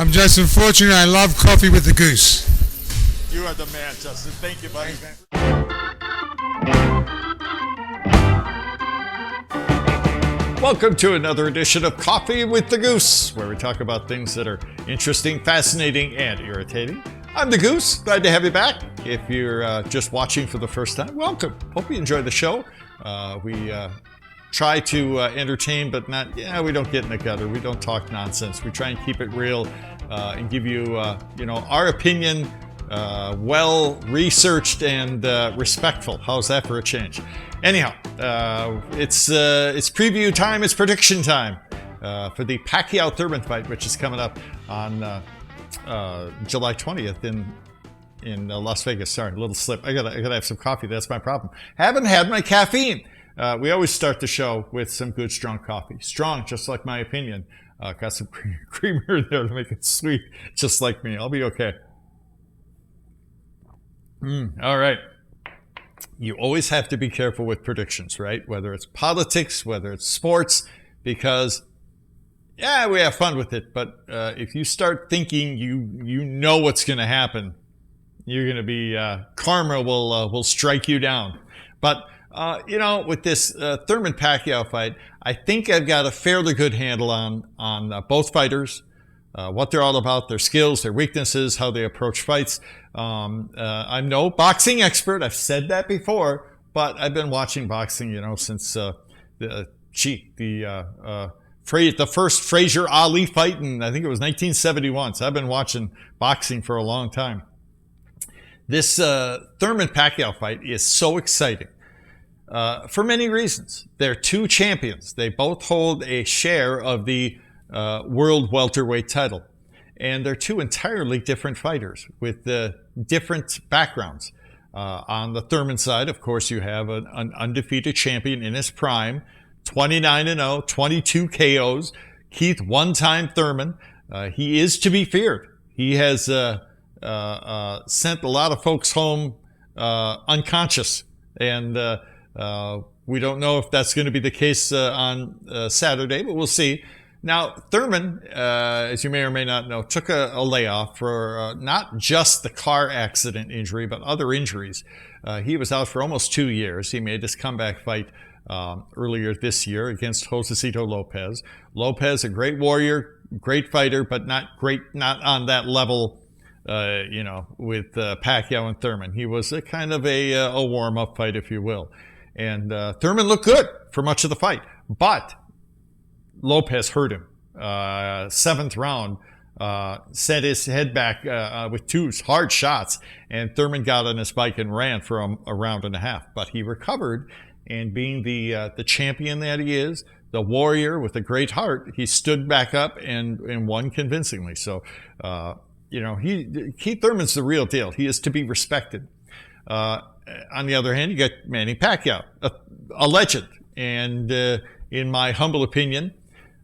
I'm just unfortunate. I love coffee with the Goose. You are the man, Justin. Thank you, buddy. Welcome to another edition of Coffee with the Goose, where we talk about things that are interesting, fascinating, and irritating. I'm the Goose. Glad to have you back. If you're just watching for the first time, welcome. Hope you enjoy the show. We try to entertain, but not, we don't get in the gutter. We don't talk nonsense. We try and keep it real and give you, our opinion, well-researched and respectful. How's that for a change? Anyhow, it's preview time. It's prediction time for the Pacquiao Thurman fight, which is coming up on July 20th in Las Vegas. Sorry, a little slip. I gotta have some coffee. That's my problem. Haven't had my caffeine. We always start the show with some good, strong coffee. Strong, just like my opinion. Got some creamer there to make it sweet, just like me. I'll be okay. All right. You always have to be careful with predictions, right? Whether it's politics, whether it's sports, because, we have fun with it. But if you start thinking you know what's going to happen, you're going to be, karma will strike you down. But with this Thurman Pacquiao fight, I think I've got a fairly good handle on both fighters, what they're all about, their skills, their weaknesses, how they approach fights. I'm no boxing expert. I've said that before, but I've been watching boxing, since the first Frazier Ali fight, and I think it was 1971. So I've been watching boxing for a long time. This Thurman Pacquiao fight is so exciting. For many reasons. They're two champions. They both hold a share of the world welterweight title. And they're two entirely different fighters with different backgrounds. On the Thurman side, of course, you have an undefeated champion in his prime, 29-0, 22 KOs. Keith, one-time Thurman. He is to be feared. He has sent a lot of folks home unconscious. And we don't know if that's going to be the case on Saturday, but we'll see. Now, Thurman, as you may or may not know, took a layoff for not just the car accident injury, but other injuries. He was out for almost 2 years. He made his comeback fight earlier this year against Josecito Lopez. Lopez, a great warrior, great fighter, but not on that level, with Pacquiao and Thurman. He was a kind of a warm-up fight, if you will. And Thurman looked good for much of the fight, but Lopez hurt him. 7th round, sent his head back with 2 hard shots, and Thurman got on his bike and ran for a round and a half. But he recovered, and being the champion that he is, the warrior with a great heart, he stood back up and won convincingly. So, Keith Thurman's the real deal. He is to be respected. On the other hand, you got Manny Pacquiao, a legend, and in my humble opinion,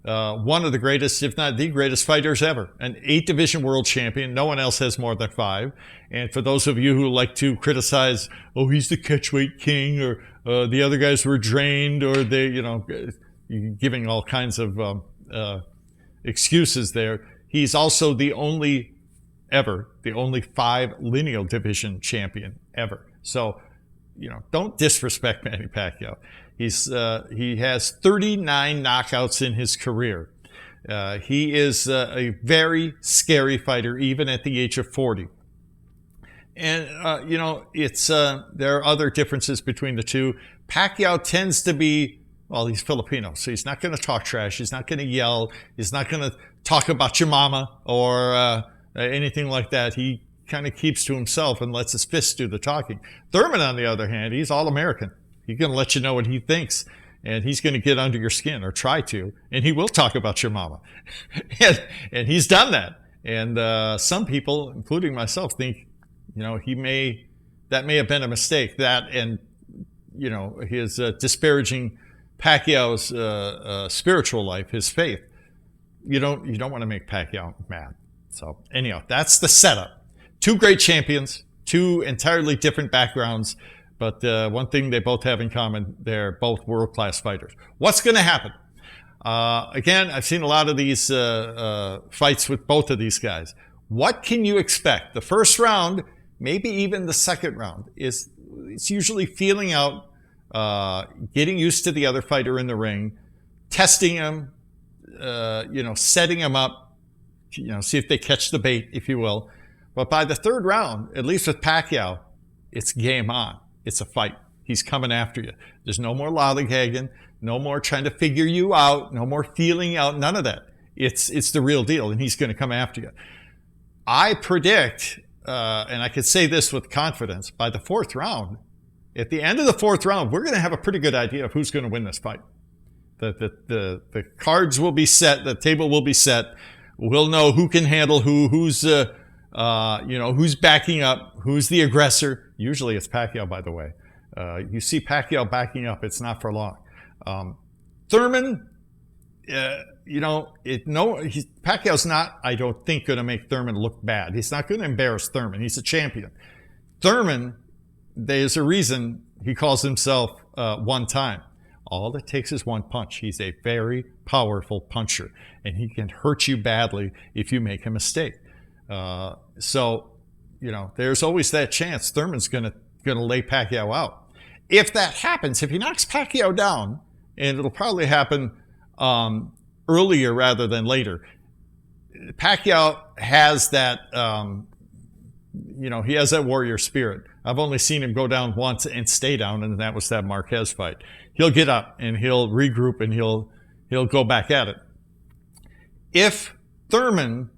one of the greatest, if not the greatest fighters ever. An 8-division world champion. No one else has more than 5. And for those of you who like to criticize, he's the catchweight king, or the other guys were drained, or they, giving all kinds of excuses there. He's also the only 5 lineal division champion ever. So, don't disrespect Manny Pacquiao. He has 39 knockouts in his career. He is a very scary fighter, even at the age of 40. And, there are other differences between the two. Pacquiao tends to be, he's Filipino, so he's not going to talk trash. He's not going to yell. He's not going to talk about your mama or anything like that. He kind of keeps to himself and lets his fists do the talking. Thurman, on the other hand, he's all American. He's going to let you know what he thinks, and he's going to get under your skin, or try to, and he will talk about your mama. and he's done that. And some people, including myself, think, that may have been a mistake. That and, his disparaging Pacquiao's spiritual life, his faith. You don't want to make Pacquiao mad. So anyhow, that's the setup. 2 great champions, 2 entirely different backgrounds, but one thing they both have in common, they're both world-class fighters. What's going to happen? Again, I've seen a lot of these fights with both of these guys. What can you expect? The first round, maybe even the second round, it's usually feeling out, getting used to the other fighter in the ring, testing him, setting him up, see if they catch the bait, if you will. But by the third round, at least with Pacquiao, it's game on. It's a fight. He's coming after you. There's no more lollygagging, no more trying to figure you out, no more feeling out, none of that. It's the real deal, and he's going to come after you. I predict, and I could say this with confidence, by the fourth round, at the end of the fourth round, we're going to have a pretty good idea of who's going to win this fight. The cards will be set, the table will be set. We'll know who can handle who's backing up, who's the aggressor. Usually it's Pacquiao, by the way. You see Pacquiao backing up, it's not for long. Thurman, Pacquiao's not, I don't think, going to make Thurman look bad. He's not going to embarrass Thurman. He's a champion. Thurman, there's a reason he calls himself one time. All it takes is one punch. He's a very powerful puncher, and he can hurt you badly if you make a mistake. There's always that chance Thurman's going to lay Pacquiao out. If that happens, if he knocks Pacquiao down, and it'll probably happen earlier rather than later, Pacquiao has that, he has that warrior spirit. I've only seen him go down once and stay down, and that was that Marquez fight. He'll get up and he'll regroup and he'll go back at it. If Thurman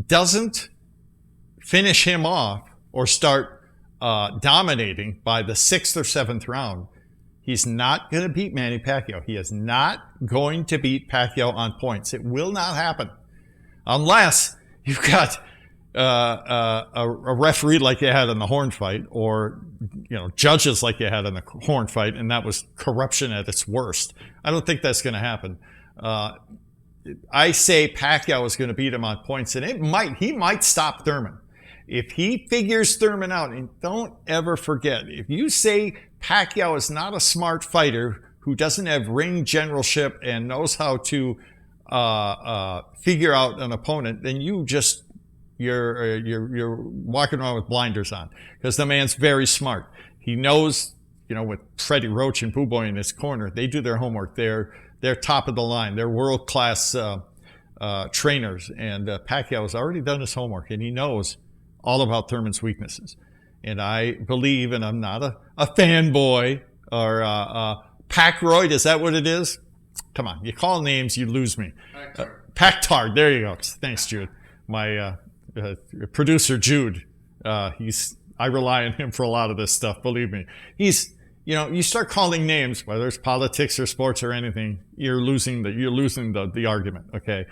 doesn't finish him off or start dominating by the sixth or seventh round, he's not going to beat Manny Pacquiao. He is not going to beat Pacquiao on points. It will not happen unless you've got a referee like you had in the Horn fight, or judges like you had in the Horn fight, and that was corruption at its worst. I don't think that's going to happen. I say Pacquiao is going to beat him on points, and he might stop Thurman. If he figures Thurman out, and don't ever forget, if you say Pacquiao is not a smart fighter who doesn't have ring generalship and knows how to figure out an opponent, then you're walking around with blinders on, because the man's very smart. He knows, with Freddie Roach and Boo Boy in his corner, they do their homework. They're top of the line. They're world-class trainers, and Pacquiao has already done his homework, and he knows all about Thurman's weaknesses. And I believe, and I'm not a fanboy or Pacroid, is that what it is? Come on, you call names, you lose me. Pactard, there you go. Thanks, Jude. My producer, Jude, I rely on him for a lot of this stuff, believe me. You start calling names, whether it's politics or sports or anything, you're losing the argument, okay?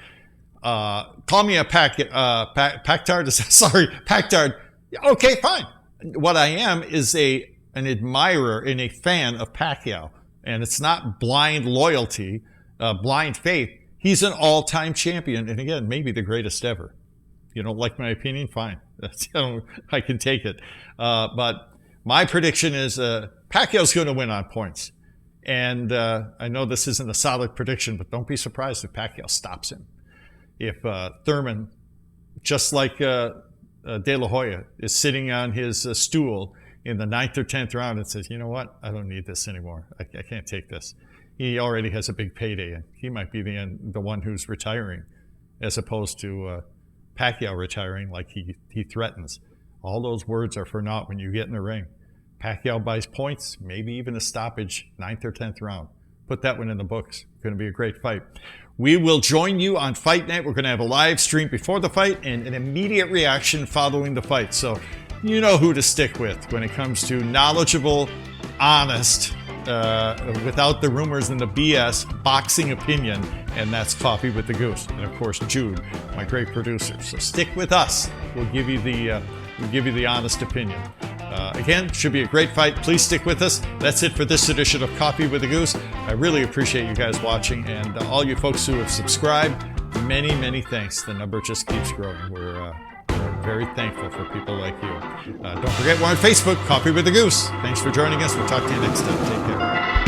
Call me a Pactard. Sorry, Pactard. Okay, fine. What I am is an admirer and a fan of Pacquiao, and it's not blind loyalty, blind faith. He's an all-time champion, and again, maybe the greatest ever. You don't like my opinion? Fine. I can take it. But my prediction is Pacquiao's going to win on points. And I know this isn't a solid prediction, but don't be surprised if Pacquiao stops him. If Thurman, just like De La Hoya, is sitting on his stool in the 9th or 10th round and says, you know what, I don't need this anymore. I can't take this. He already has a big payday, and he might be the one who's retiring, as opposed to Pacquiao retiring like he threatens. All those words are for naught when you get in the ring. Pacquiao buys points, maybe even a stoppage, 9th or 10th round. Put that one in the books. It's going to be a great fight. We will join you on Fight Night. We're going to have a live stream before the fight and an immediate reaction following the fight. So you know who to stick with when it comes to knowledgeable, honest, without the rumors and the BS, boxing opinion, and that's Coffee with the Goose. And of course, Jude, my great producer. So stick with us. We'll give you the honest opinion. Again, should be a great fight. Please stick with us. That's it for this edition of Coffee with the Goose. I really appreciate you guys watching, and all you folks who have subscribed, many, many thanks. The number just keeps growing. We're very thankful for people like you. Don't forget, we're on Facebook, Coffee with the Goose. Thanks for joining us. We'll talk to you next time. Take care.